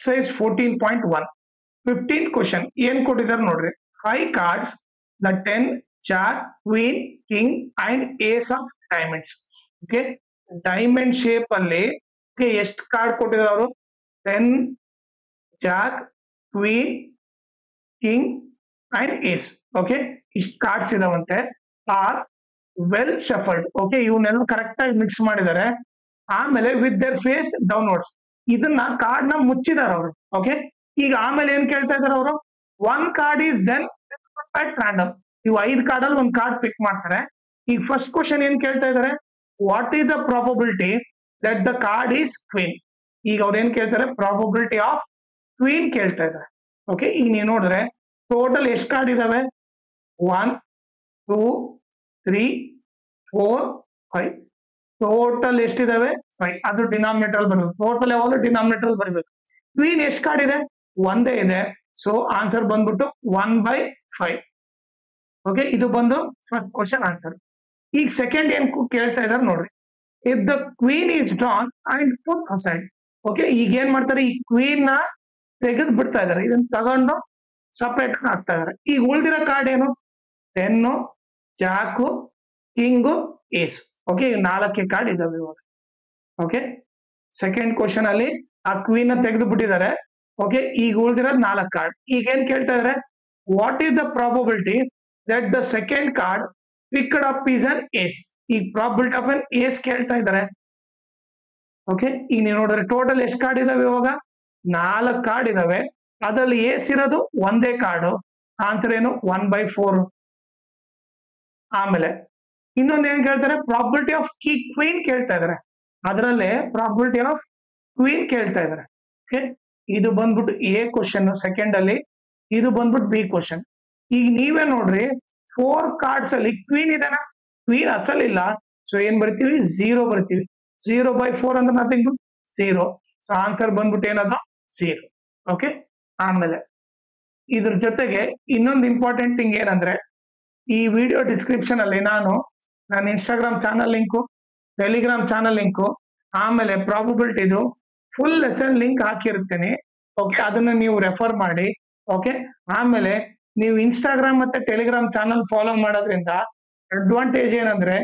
size 14.1. 15th question ಏನ್ ಕೊಟ್ಟಿದ್ದಾರೆ ನೋಡ್ರಿ. 5 cards, the 10, jack, queen, king and ace of diamonds. Okay, diamond shape ಅಲ್ಲಿ ಎಷ್ಟು ಕಾರ್ಡ್ ಕೊಟ್ಟಿದ್ದಾರೆ ಅವರು? 10, jack, queen, king and ace. Okay, ಇಷ್ಟು ಕಾರ್ಡ್ಸ್ ಇದಾವಂತೆ. Are well shuffled. ಓಕೆ, ಇವನ್ನೆಲ್ಲ ಕರೆಕ್ಟ್ ಆಗಿ ಮಿಕ್ಸ್ ಮಾಡಿದ್ದಾರೆ. ಆಮೇಲೆ ವಿತ್ ದೇರ್ ಫೇಸ್ ಡೌನ್ವರ್ಡ್ಸ್, ಇದನ್ನ ಕಾರ್ಡ್ ನ ಮುಚ್ಚಿದಾರೆ ಅವರು. ಓಕೆ, ಈಗ ಆಮೇಲೆ ಏನ್ ಕೇಳ್ತಾ ಇದಾರೆ ಅವರು? 1 ಕಾರ್ಡ್ ಈಸ್ ದೆನ್ ರಾಂಡಮ್. ಇವು 5 ಕಾರ್ಡ್ ಅಲ್ಲಿ 1 ಕಾರ್ಡ್ ಪಿಕ್ ಮಾಡ್ತಾರೆ. ಈಗ ಫಸ್ಟ್ ಕ್ವಶನ್ ಏನ್ ಕೇಳ್ತಾ ಇದಾರೆ? What is the probability that the card is queen? ಈಗ ಅವ್ರು ಏನ್ ಕೇಳ್ತಾರೆ? ಪ್ರಾಬಬಿಲಿಟಿ ಆಫ್ ಕ್ವೀನ್ ಕೇಳ್ತಾ ಇದಾರೆ. ಓಕೆ, ಈಗ ನೀವು ನೋಡಿದ್ರೆ ಟೋಟಲ್ ಎಷ್ಟು ಕಾರ್ಡ್ ಇದಾವೆ? 1, 2, 3, 4, 5. ಟೋಟಲ್ ಎಷ್ಟಿದಾವೆ? 5. ಅದು ಡಿನಾಮಿನೇಟರ್ ಅಲ್ಲಿ ಬರಬೇಕು. ಟೋಟಲ್ ಯಾವಾಗಲೂ ಡಿನಾಮಿನೇಟರ್ ಅಲ್ಲಿ ಬರಬೇಕು. ಕ್ವೀನ್ ಎಷ್ಟು ಕಾರ್ಡ್ ಇದೆ? ಒಂದೇ ಇದೆ. ಸೊ ಆನ್ಸರ್ ಬಂದ್ಬಿಟ್ಟು 1/5. ಓಕೆ, ಇದು ಬಂದು ಫಸ್ಟ್ ಕ್ವಶನ್ ಆನ್ಸರ್. ಈಗ ಸೆಕೆಂಡ್ ಏನ್ ಕೇಳ್ತಾ ಇದಾರೆ ನೋಡ್ರಿ. If the queen is drawn and put aside. Okay, ಈಗ ಏನ್ ಮಾಡ್ತಾರೆ? ಈ ಕ್ವೀನ್ ನ ತೆಗೆದು ಬಿಡ್ತಾ ಇದಾರೆ. ಇದನ್ನ ತಗೊಂಡು ಸಪರೇಟ್ ಹಾಕ್ತಾ ಇದಾರೆ. ಈಗ ಉಳಿದಿರೋ ಕಾರ್ಡ್ ಏನು? 10, ಜಾಕು, ಕಿಂಗು, ಏಸ್. ಓಕೆ, 4 ಕಾರ್ಡ್ ಇದಾವೆ ಇವಾಗ. ಓಕೆ, ಸೆಕೆಂಡ್ ಕ್ವಶನ್ ಅಲ್ಲಿ ಆ ಕ್ವೀನ್ ನ ತೆಗೆದು ಬಿಟ್ಟಿದ್ದಾರೆ. ಓಕೆ, ಈಗ ಉಳಿದಿರೋದು 4 ಕಾರ್ಡ್. ಈಗ ಏನ್ ಕೇಳ್ತಾ ಇದಾರೆ? What is the probability that the second card picked up is an ace? ಈಗ ಪ್ರಾಬಬಿಲಿಟಿ ಆಫ್ ಅನ್ ಏಸ್ ಕೇಳ್ತಾ ಇದಾರೆ. ಓಕೆ, ಈಗ ನೀವು ನೋಡಿದ್ರೆ ಟೋಟಲ್ ಎಷ್ಟು ಕಾರ್ಡ್ ಇದಾವೆ ಇವಾಗ? 4 ಕಾರ್ಡ್ ಇದಾವೆ. ಅದ್ರಲ್ಲಿ ಏಸ್ ಇರೋದು ಒಂದೇ ಕಾರ್ಡು. ಆನ್ಸರ್ ಏನು? 1/4. ಆಮೇಲೆ ಇನ್ನೊಂದು ಏನ್ ಕೇಳ್ತಾರೆ? ಪ್ರಾಬಬಿಲಿಟಿ ಆಫ್ ಕ್ವೀನ್ ಕೇಳ್ತಾ ಇದಾರೆ. ಅದರಲ್ಲೇ ಪ್ರಾಬಬಿಲಿಟಿ ಆಫ್ ಕ್ವೀನ್ ಕೇಳ್ತಾ ಇದಾರೆ. ಓಕೆ, ಇದು ಬಂದ್ಬಿಟ್ಟು ಎ ಕ್ವಶನ್. ಸೆಕೆಂಡ್ ಅಲ್ಲಿ ಇದು ಬಂದ್ಬಿಟ್ಟು ಬಿ ಕ್ವಶನ್. ಈಗ ನೀವೇ ನೋಡ್ರಿ, 4 ಕಾರ್ಡ್ಸ್ ಅಲ್ಲಿ ಕ್ವೀನ್ ಇದೆನಾ? ಕ್ವೀನ್ ಅಸಲಿಲ್ಲ. ಸೊ ಏನ್ ಬರ್ತೀವಿ? 0 ಬರ್ತೀವಿ. 0/4 ಅಂದ್ರೆ ನಥಿಂಗ್ 0. ಸೊ ಆನ್ಸರ್ ಬಂದ್ಬಿಟ್ಟು ಏನದು? 0. ಓಕೆ, ಆಮೇಲೆ ಇದ್ರ ಜೊತೆಗೆ ಇನ್ನೊಂದು ಇಂಪಾರ್ಟೆಂಟ್ ಥಿಂಗ್ ಏನಂದ್ರೆ, ಈ ವಿಡಿಯೋ ಡಿಸ್ಕ್ರಿಪ್ಷನ್ ಅಲ್ಲಿ ನನ್ನ Instagram channel link, Telegram channel link, ಆಮೇಲೆ ಪ್ರಾಬಬಿಲಿಟಿದು ಫುಲ್ ಲೆಸನ್ ಲಿಂಕ್ ಹಾಕಿರ್ತೀನಿ. ಓಕೆ, ಅದನ್ನ ನೀವು ರೆಫರ್ ಮಾಡಿ. ಓಕೆ, ಆಮೇಲೆ ನೀವು ಇನ್ಸ್ಟಾಗ್ರಾಮ್ ಮತ್ತೆ ಟೆಲಿಗ್ರಾಮ್ ಚಾನಲ್ ಫಾಲೋ ಮಾಡೋದ್ರಿಂದ ಅಡ್ವಾಂಟೇಜ್ ಏನಂದ್ರೆ,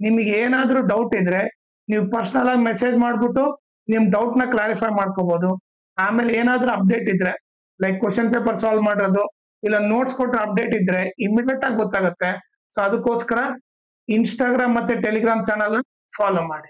ನಿಮಗೆ ಏನಾದ್ರೂ ಡೌಟ್ ಇದ್ರೆ ನೀವು ಪರ್ಸನಲ್ ಆಗಿ ಮೆಸೇಜ್ ಮಾಡ್ಬಿಟ್ಟು ನಿಮ್ ಡೌಟ್ ನ ಕ್ಲಾರಿಫೈ ಮಾಡ್ಕೋಬಹುದು. ಆಮೇಲೆ ಏನಾದ್ರೂ ಅಪ್ಡೇಟ್ ಇದ್ರೆ, ಲೈಕ್ ಕ್ವಶನ್ ಪೇಪರ್ ಸಾಲ್ವ್ ಮಾಡೋದು, ಇಲ್ಲ ನೋಟ್ಸ್ ಕೊಟ್ಟರೆ ಅಪ್ಡೇಟ್ ಇದ್ರೆ ಇಮಿಡಿಯೇಟ್ ಆಗಿ ಗೊತ್ತಾಗುತ್ತೆ. ಸೊ ಅದಕ್ಕೋಸ್ಕರ ಇನ್ಸ್ಟಾಗ್ರಾಮ್ ಮತ್ತೆ ಟೆಲಿಗ್ರಾಮ್ ಚಾನಲ್ ಫಾಲೋ ಮಾಡಿ.